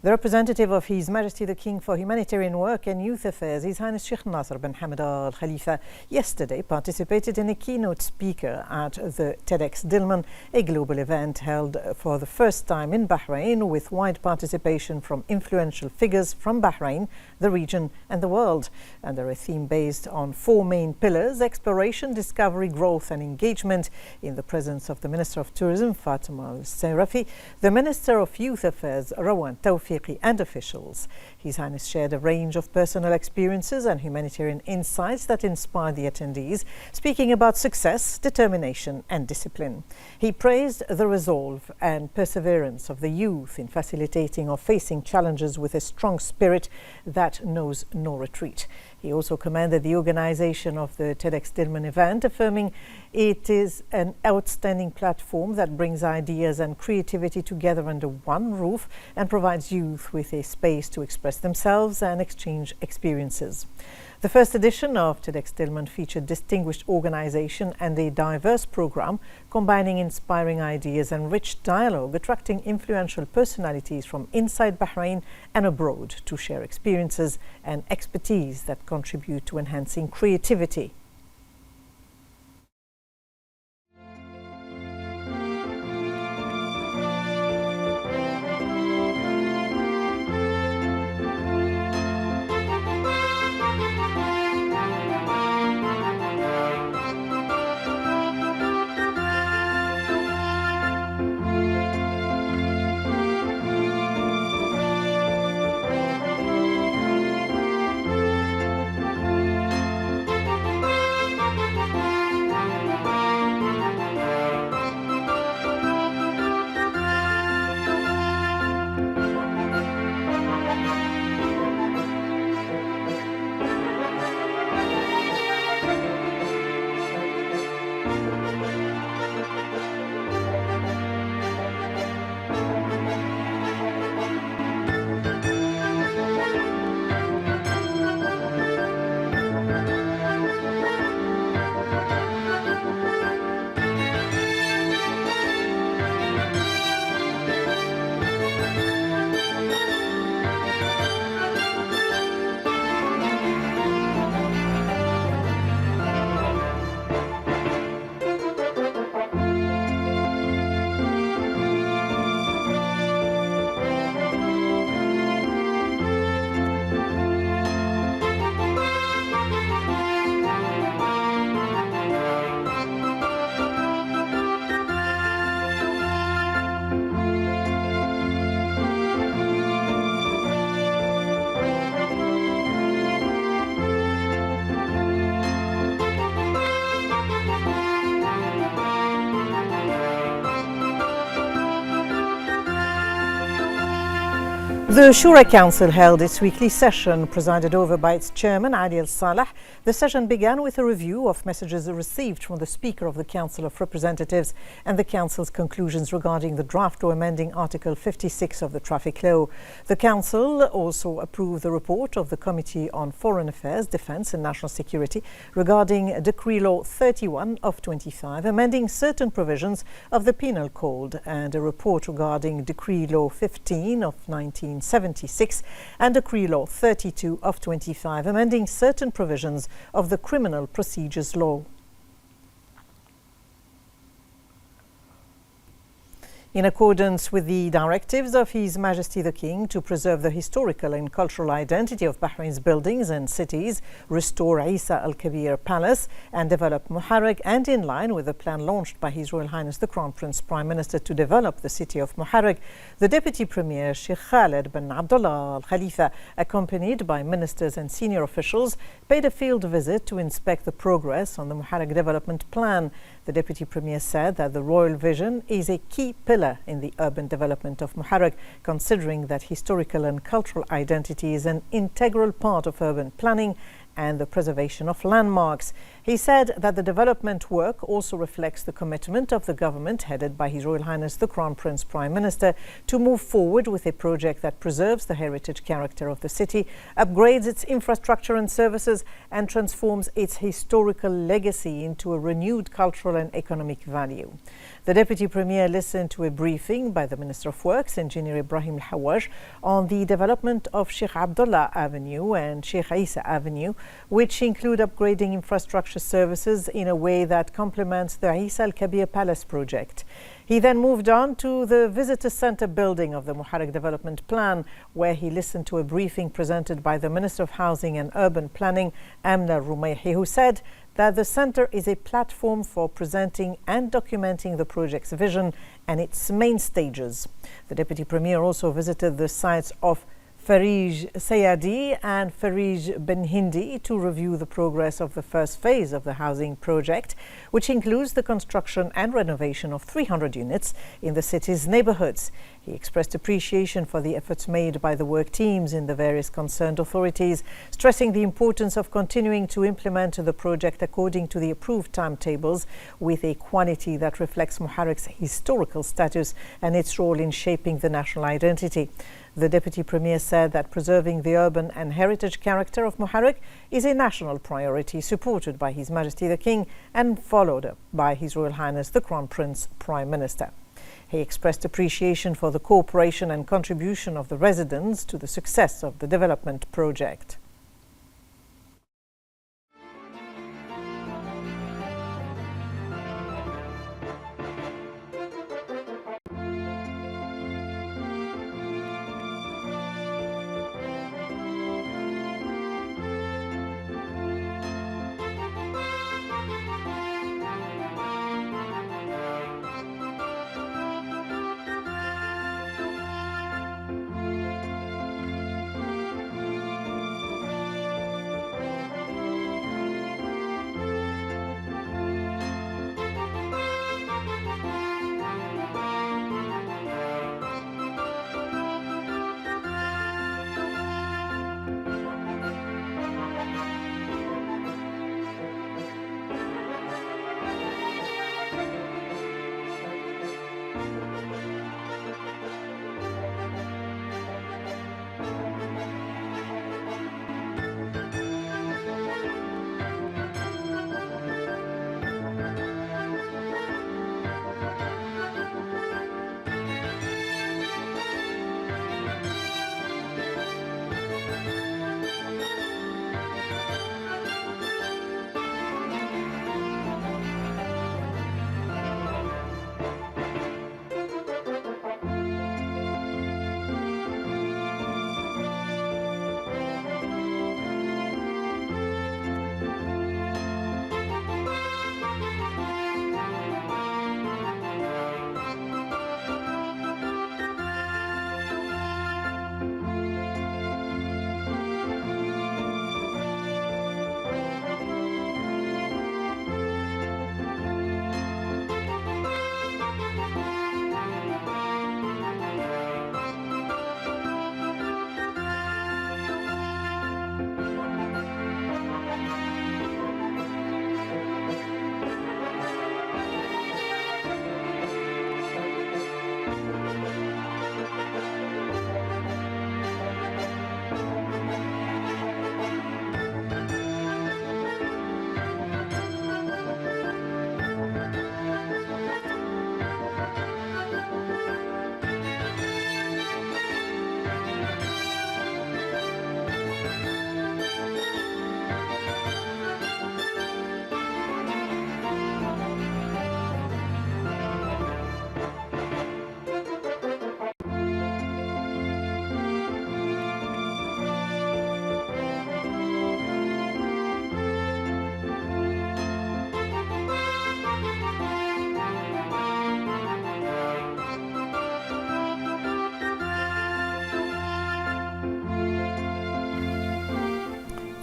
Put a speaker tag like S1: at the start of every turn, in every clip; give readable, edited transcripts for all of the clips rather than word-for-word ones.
S1: The representative of His Majesty the King for Humanitarian Work and Youth Affairs, His Highness Sheikh Nasser bin Hamad Al Khalifa, yesterday participated in a keynote speaker at the TEDx Dilmun, a global event held for the first time in Bahrain with wide participation from influential figures from Bahrain, the region and the world, under a theme based on four main pillars: exploration, discovery, growth and engagement, in the presence of the Minister of Tourism, Fatima Al-Sayrafi, the Minister of Youth Affairs, Rawan Tawfiq, and officials. His Highness shared a range of personal experiences and humanitarian insights that inspired the attendees, speaking about success, determination and discipline. He praised the resolve and perseverance of the youth in facilitating or facing challenges with a strong spirit that knows no retreat. He also commended the organization of the TEDx Dilmun event, affirming it is an outstanding platform that brings ideas and creativity together under one roof and provides youth with a space to express themselves and exchange experiences. The first edition of TEDx Dilmun featured distinguished organization and a diverse program combining inspiring ideas and rich dialogue, attracting influential personalities from inside Bahrain and abroad to share experiences and expertise that contribute to enhancing creativity. The Shura Council held its weekly session, presided over by its chairman, Adi Al-Saleh. The session began with a review of messages received from the Speaker of the Council of Representatives and the Council's conclusions regarding the draft law amending Article 56 of the Traffic Law. The Council also approved the report of the Committee on Foreign Affairs, Defence and National Security regarding Decree Law 31 of 25, amending certain provisions of the Penal Code, and a report regarding Decree Law 15 of 1976 and Decree Law 32 of 25, amending certain provisions of the Criminal Procedures Law. In accordance with the directives of His Majesty the King to preserve the historical and cultural identity of Bahrain's buildings and cities, restore Isa Al Kabir Palace and develop Muharraq, and in line with the plan launched by His Royal Highness the Crown Prince Prime Minister to develop the city of Muharraq, the Deputy Premier Sheikh Khaled bin Abdullah Al Khalifa, accompanied by ministers and senior officials, paid a field visit to inspect the progress on the Muharraq development plan. The Deputy Premier said that the royal vision is a key pillar in the urban development of Muharraq, considering that historical and cultural identity is an integral part of urban planning and the preservation of landmarks. He said that the development work also reflects the commitment of the government, headed by His Royal Highness the Crown Prince Prime Minister, to move forward with a project that preserves the heritage character of the city, upgrades its infrastructure and services, and transforms its historical legacy into a renewed cultural and economic value. The Deputy Premier listened to a briefing by the Minister of Works, Engineer Ibrahim Al-Hawaj, on the development of Sheikh Abdullah Avenue and Sheikh Isa Avenue, which include upgrading infrastructure services in a way that complements the Isa Al-Kabir Palace project. He then moved on to the Visitor Centre building of the Muharraq Development Plan, where he listened to a briefing presented by the Minister of Housing and Urban Planning, Amna Rumaihi, who said that the centre is a platform for presenting and documenting the project's vision and its main stages. The Deputy Premier also visited the sites of Farij Sayadi and Farij Ben Hindi to review the progress of the first phase of the housing project, which includes the construction and renovation of 300 units in the city's neighborhoods. He expressed appreciation for the efforts made by the work teams in the various concerned authorities, stressing the importance of continuing to implement the project according to the approved timetables with a quality that reflects Muharraq's historical status and its role in shaping the national identity. The Deputy Premier said that preserving the urban and heritage character of Muharraq is a national priority supported by His Majesty the King and followed by His Royal Highness the Crown Prince Prime Minister. He expressed appreciation for the cooperation and contribution of the residents to the success of the development project.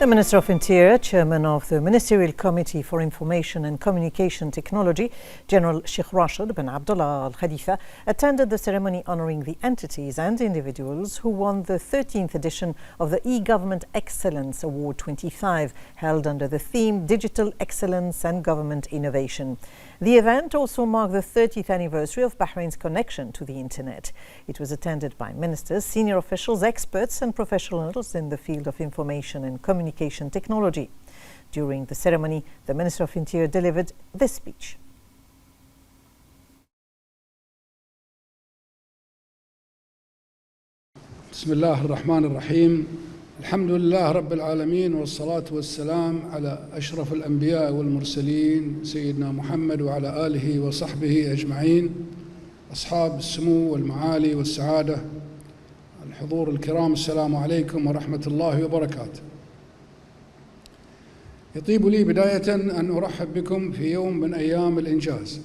S1: The Minister of Interior, Chairman of the Ministerial Committee for Information and Communication Technology, General Sheikh Rashid bin Abdullah Al Khalifa, attended the ceremony honouring the entities and individuals who won the 13th edition of the E-Government Excellence Award 25, held under the theme Digital Excellence and Government Innovation. The event also marked the 30th anniversary of Bahrain's connection to the Internet. It was attended by ministers, senior officials, experts and professionals in the field of information and communication technology. During the ceremony, the Minister of Interior delivered this speech.
S2: بسم الله الرحمن الرحيم. الحمد لله رب العالمين، والصلاة والسلام على أشرف الأنبياء والمرسلين سيدنا محمد وعلى آله وصحبه أجمعين. أصحاب السمو والمعالي والسعادة، الحضور الكرام، السلام عليكم ورحمة الله وبركاته. يطيب لي بداية أن أرحب بكم في يوم من أيام الإنجاز،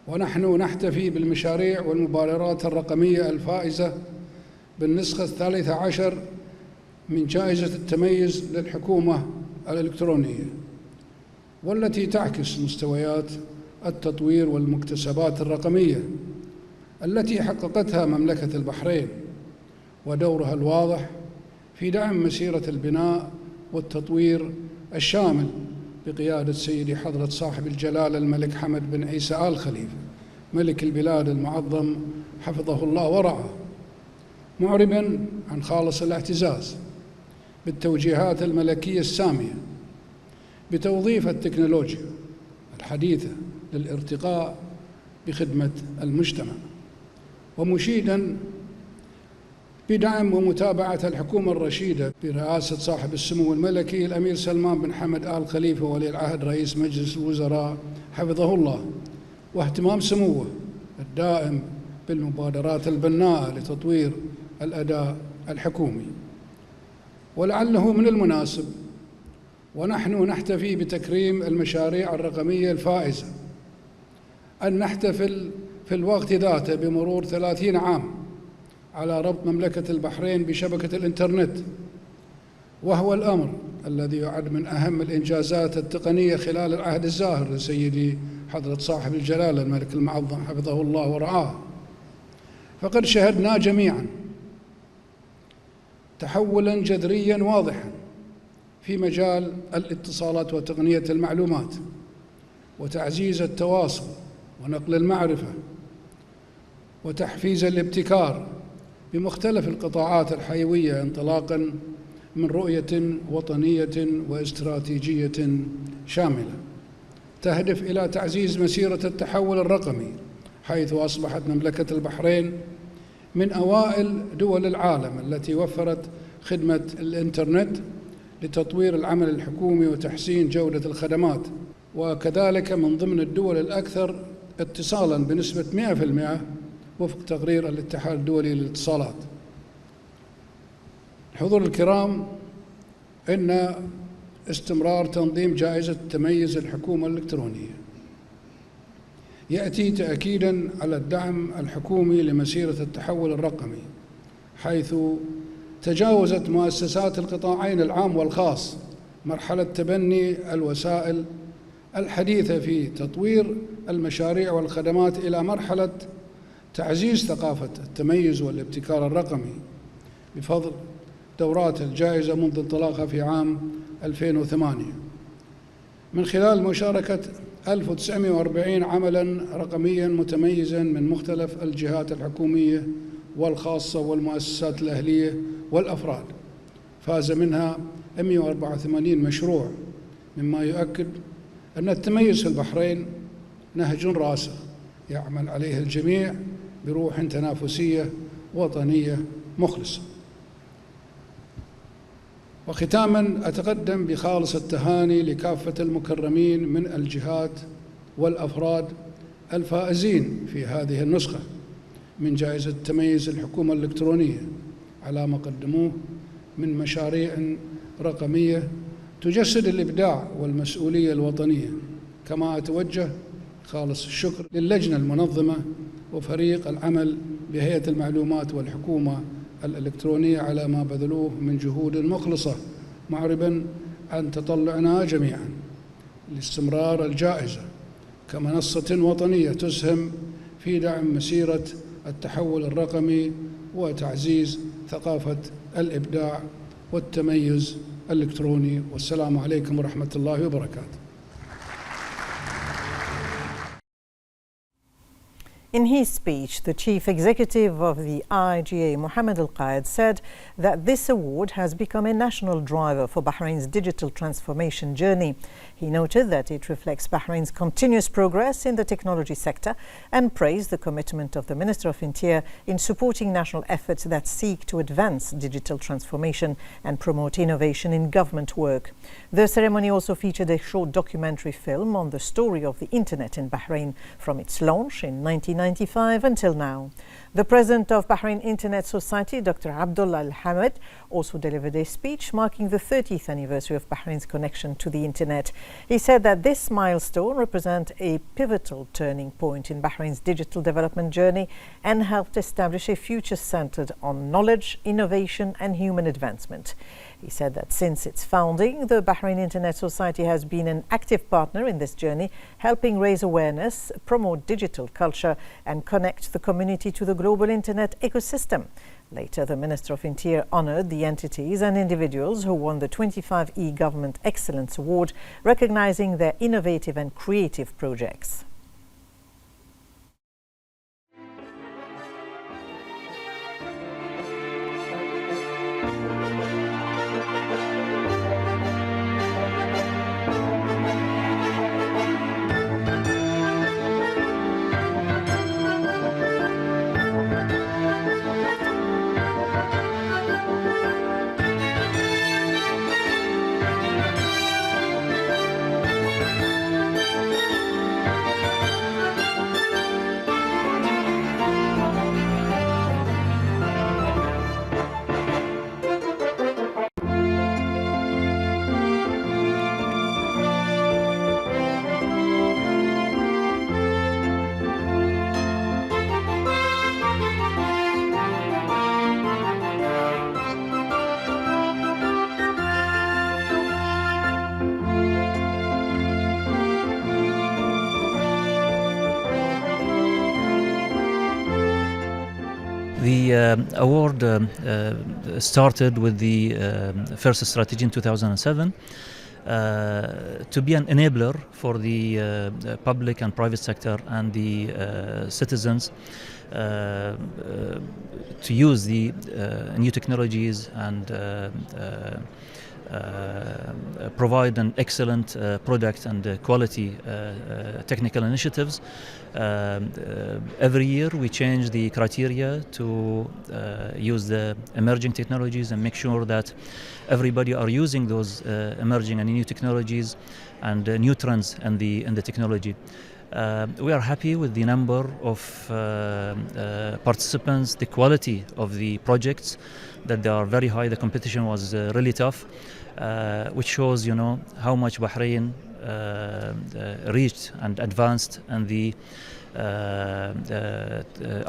S2: ونحن نحتفي بالمشاريع والمبادرات الرقمية الفائزة بالنسخة 13 من جائزة التميز للحكومة الإلكترونية، والتي تعكس مستويات التطوير والمكتسبات الرقمية التي حققتها مملكة البحرين، ودورها الواضح في دعم مسيرة البناء والتطوير الشامل بقيادة سيدي حضرة صاحب الجلالة الملك حمد بن عيسى آل خليفة ملك البلاد المعظم حفظه الله ورعاه، معرباً عن خالص الاعتزاز بالتوجيهات الملكية السامية بتوظيف التكنولوجيا الحديثة للارتقاء بخدمة المجتمع، ومشيداً بدعم ومتابعة الحكومة الرشيدة برئاسة صاحب السمو الملكي الأمير سلمان بن حمد آل خليفة ولي العهد رئيس مجلس الوزراء حفظه الله، واهتمام سموه الدائم بالمبادرات البناءة لتطوير الأداء الحكومي. ولعله من المناسب ونحن نحتفي بتكريم المشاريع الرقمية الفائزة أن نحتفل في الوقت ذاته بمرور 30 عام على ربط مملكة البحرين بشبكة الإنترنت، وهو الأمر الذي يعد من أهم الإنجازات التقنية خلال العهد الزاهر لسيدي حضرة صاحب الجلالة الملك المعظم حفظه الله ورعاه. فقد شهدنا جميعاً تحولاً جذرياً واضحاً في مجال الاتصالات وتقنية المعلومات وتعزيز التواصل ونقل المعرفة وتحفيز الابتكار بمختلف القطاعات الحيوية، انطلاقاً من رؤية وطنية واستراتيجية شاملة تهدف إلى تعزيز مسيرة التحول الرقمي، حيث أصبحت مملكة البحرين من أوائل دول العالم التي وفرت خدمة الإنترنت لتطوير العمل الحكومي وتحسين جودة الخدمات، وكذلك من ضمن الدول الأكثر اتصالاً بنسبة 100% وفق تقرير الاتحاد الدولي للاتصالات. الحضور الكرام، إن استمرار تنظيم جائزة تميز الحكومة الإلكترونية يأتي تأكيداً على الدعم الحكومي لمسيرة التحول الرقمي، حيث تجاوزت مؤسسات القطاعين العام والخاص مرحلة تبني الوسائل الحديثة في تطوير المشاريع والخدمات إلى مرحلة تعزيز ثقافة التميز والابتكار الرقمي بفضل دورات الجائزة منذ انطلاقها في عام 2008 من خلال مشاركة 1940 عملاً رقمياً متميزاً من مختلف الجهات الحكومية والخاصة والمؤسسات الأهلية والأفراد. فاز منها 184 مشروع، مما يؤكد أن التميز في البحرين نهج راسخ يعمل عليه الجميع بروح تنافسية وطنية مخلصة. وختاماً أتقدم بخالص التهاني لكافة المكرمين من الجهات والأفراد الفائزين في هذه النسخة من جائزة تميز الحكومة الإلكترونية على ما قدموه من مشاريع رقمية تجسد الإبداع والمسؤولية الوطنية. كما أتوجه خالص الشكر للجنة المنظمة وفريق العمل بهيئة المعلومات والحكومة الإلكترونية على ما بذلوه من جهود مخلصة معربا عن تطلعنا جميعا لاستمرار الجائزة كمنصة وطنية تسهم في دعم مسيرة التحول الرقمي وتعزيز ثقافة الإبداع والتميز الإلكتروني. والسلام عليكم ورحمة الله وبركاته.
S1: In his speech, the chief executive of the IGA, Mohammed Al-Qaid, said that this award has become a national driver for Bahrain's digital transformation journey. He noted that it reflects Bahrain's continuous progress in the technology sector and praised the commitment of the Minister of Interior in supporting national efforts that seek to advance digital transformation and promote innovation in government work. The ceremony also featured a short documentary film on the story of the Internet in Bahrain from its launch in 1995 until now. The president of Bahrain Internet Society, Dr. Abdullah Al-Hamid, also delivered a speech marking the 30th anniversary of Bahrain's connection to the Internet. He said that this milestone represents a pivotal turning point in Bahrain's digital development journey and helped establish a future centered on knowledge, innovation, and human advancement. He said that since its founding, the Bahrain Internet Society has been an active partner in this journey, helping raise awareness, promote digital culture, and connect the community to the global Internet ecosystem. Later, the Minister of Interior honoured the entities and individuals who won the 25 E-Government Excellence Award, recognising their innovative and creative projects.
S3: The award started with the first strategy in 2007 to be an enabler for the public and private sector and the citizens to use the new technologies and provide an excellent product and quality technical initiatives. Every year we change the criteria to use the emerging technologies and make sure that everybody are using those emerging and new technologies and new trends in the technology. We are happy with the number of participants, the quality of the projects, that they are very high. The competition was really tough, which shows, how much Bahrain reached and advanced in the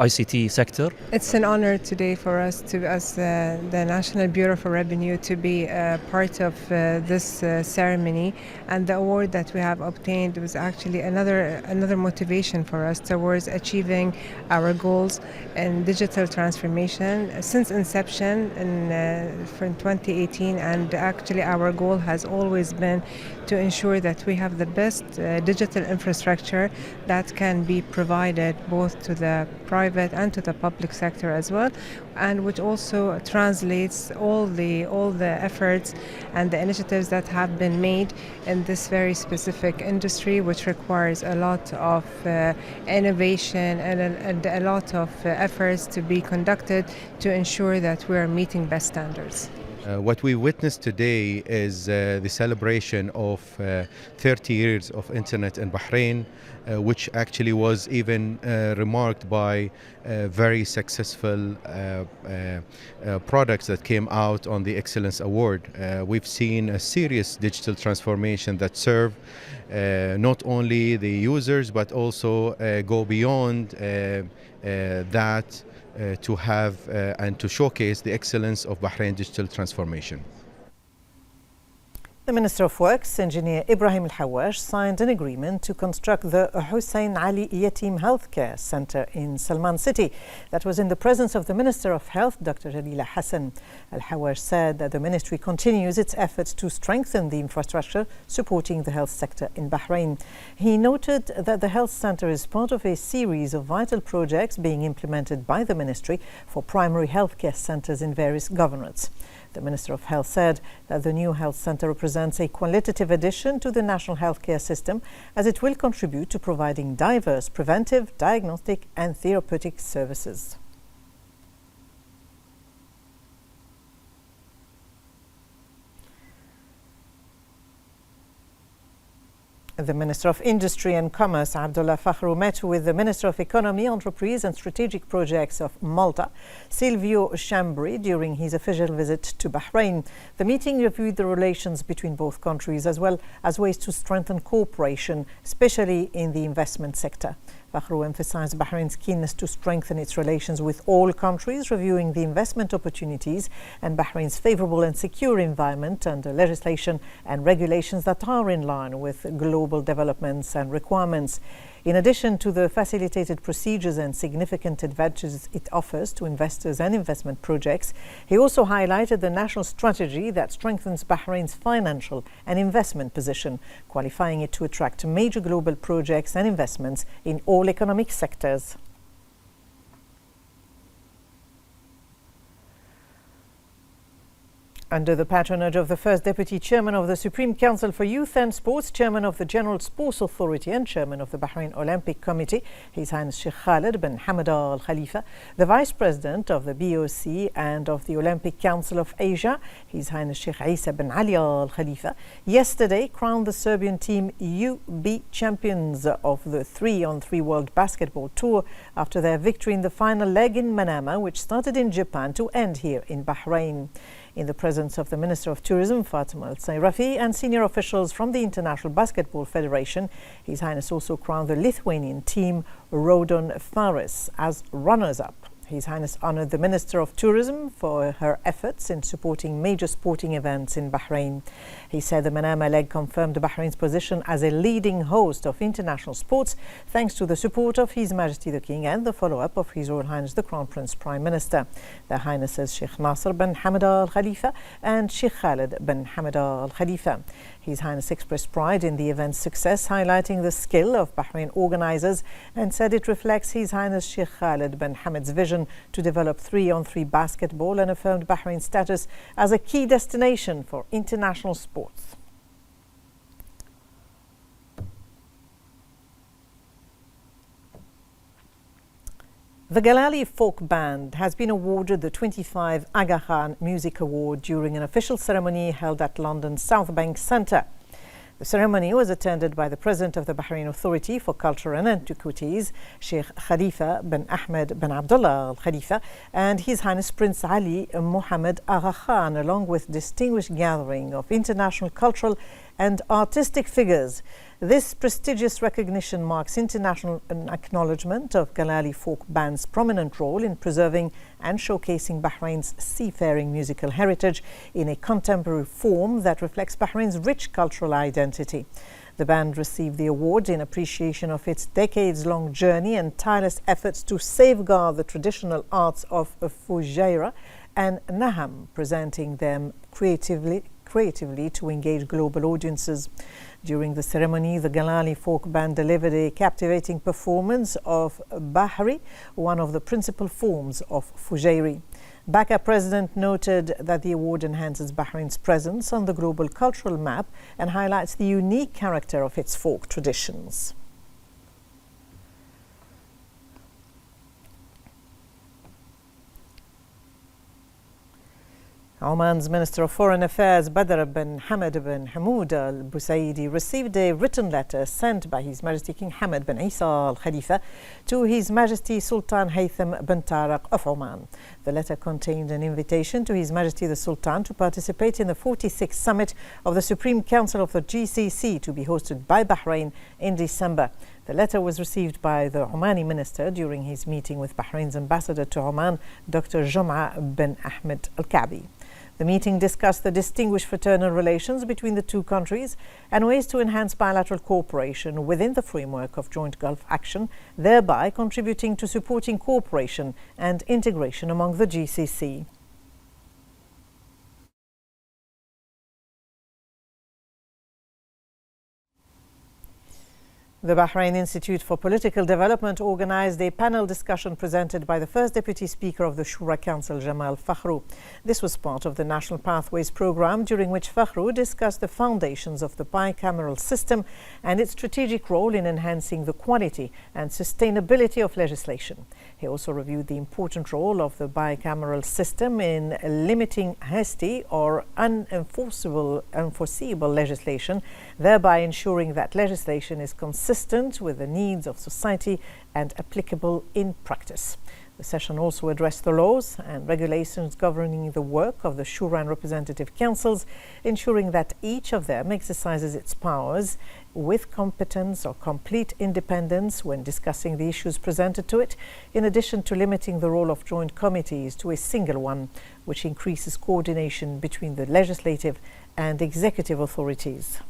S3: ICT sector.
S4: It's an honor today for us to, as the National Bureau for Revenue, to be part of this ceremony, and the award that we have obtained was actually another motivation for us towards achieving our goals in digital transformation since inception from 2018, and actually our goal has always been to ensure that we have the best digital infrastructure that can be provided both to the private and to the public sector as well, and which also translates all the efforts and the initiatives that have been made in this very specific industry, which requires a lot of innovation and a lot of efforts to be conducted to ensure that we are meeting best standards.
S5: What we witnessed today is the celebration of 30 years of internet in Bahrain, which actually was even remarked by very successful products that came out on the Excellence Award. We've seen a serious digital transformation that serve not only the users but also go beyond that to have and to showcase the excellence of Bahrain digital transformation.
S1: The Minister of Works, Engineer Ibrahim Al-Hawash, signed an agreement to construct the Hussein Ali Yatim Healthcare Center in Salman City. That was in the presence of the Minister of Health, Dr. Jalila Hassan. Al-Hawash said that the ministry continues its efforts to strengthen the infrastructure supporting the health sector in Bahrain. He noted that the health center is part of a series of vital projects being implemented by the ministry for primary healthcare centers in various governorates. The Minister of Health said that the new health centre represents a qualitative addition to the national healthcare system, as it will contribute to providing diverse preventive, diagnostic and therapeutic services. The Minister of Industry and Commerce, Abdullah Fakhru, met with the Minister of Economy, Enterprise and Strategic Projects of Malta, Silvio Chambri, during his official visit to Bahrain. The meeting reviewed the relations between both countries as well as ways to strengthen cooperation, especially in the investment sector. Fakhru emphasized Bahrain's keenness to strengthen its relations with all countries, reviewing the investment opportunities and Bahrain's favorable and secure environment under legislation and regulations that are in line with global developments and requirements. In addition to the facilitated procedures and significant advantages it offers to investors and investment projects, he also highlighted the national strategy that strengthens Bahrain's financial and investment position, qualifying it to attract major global projects and investments in all economic sectors. Under the patronage of the First Deputy Chairman of the Supreme Council for Youth and Sports, Chairman of the General Sports Authority and Chairman of the Bahrain Olympic Committee, His Highness Sheikh Khalid bin Hamad Al Khalifa, the Vice President of the BOC and of the Olympic Council of Asia, His Highness Sheikh Isa bin Ali Al Khalifa, yesterday crowned the Serbian team UB champions of the 3-on-3 World Basketball Tour after their victory in the final leg in Manama, which started in Japan to end here in Bahrain. In the presence of the Minister of Tourism, Fatima Al-Sayrafi, and senior officials from the International Basketball Federation, His Highness also crowned the Lithuanian team Rodon Faris as runners-up. His Highness honored the Minister of Tourism for her efforts in supporting major sporting events in Bahrain. He said the Manama leg confirmed Bahrain's position as a leading host of international sports, thanks to the support of His Majesty the King and the follow-up of His Royal Highness the Crown Prince Prime Minister. Their Highnesses Sheikh Nasser bin Hamad Al Khalifa and Sheikh Khalid bin Hamad Al Khalifa. His Highness expressed pride in the event's success, highlighting the skill of Bahrain organizers, and said it reflects His Highness Sheikh Khalid bin Hamad's vision to develop 3-on-3 basketball, and affirmed Bahrain's status as a key destination for international sports. The Galali Folk Band has been awarded the 25 Aga Khan Music Award during an official ceremony held at London's South Bank Centre. The ceremony was attended by the President of the Bahrain Authority for Culture and Antiquities, Sheikh Khalifa bin Ahmed bin Abdullah Al Khalifa, and His Highness Prince Ali Mohammed Aga Khan, along with distinguished gathering of international cultural and artistic figures. This prestigious recognition marks international acknowledgement of Galali Folk Band's prominent role in preserving and showcasing Bahrain's seafaring musical heritage in a contemporary form that reflects Bahrain's rich cultural identity. The band received the award in appreciation of its decades-long journey and tireless efforts to safeguard the traditional arts of Fujairah and Naham, presenting them creatively to engage global audiences. During the ceremony, the Galali Folk Band delivered a captivating performance of Bahri, one of the principal forms of Fujairi. Baka President noted that the award enhances Bahrain's presence on the global cultural map and highlights the unique character of its folk traditions. Oman's Minister of Foreign Affairs, Badr bin Hamad bin Hamoud Al Busaidi, received a written letter sent by His Majesty King Hamad bin Isa Al Khalifa to His Majesty Sultan Haytham bin Tariq of Oman. The letter contained an invitation to His Majesty the Sultan to participate in the 46th summit of the Supreme Council of the GCC, to be hosted by Bahrain in December. The letter was received by the Omani minister during his meeting with Bahrain's ambassador to Oman, Dr. Jum'a bin Ahmed Al-Ka'bi. The meeting discussed the distinguished fraternal relations between the two countries and ways to enhance bilateral cooperation within the framework of joint Gulf action, thereby contributing to supporting cooperation and integration among the GCC. The Bahrain Institute for Political Development organized a panel discussion presented by the first Deputy Speaker of the Shura Council, Jamal Fakhru. This was part of the National Pathways program, during which Fakhru discussed the foundations of the bicameral system and its strategic role in enhancing the quality and sustainability of legislation. He also reviewed the important role of the bicameral system in limiting hasty or unforeseeable legislation, thereby ensuring that legislation is consistent with the needs of society and applicable in practice. The session also addressed the laws and regulations governing the work of the Shura and Representative Councils, ensuring that each of them exercises its powers with competence or complete independence when discussing the issues presented to it, in addition to limiting the role of joint committees to a single one, which increases coordination between the legislative and executive authorities.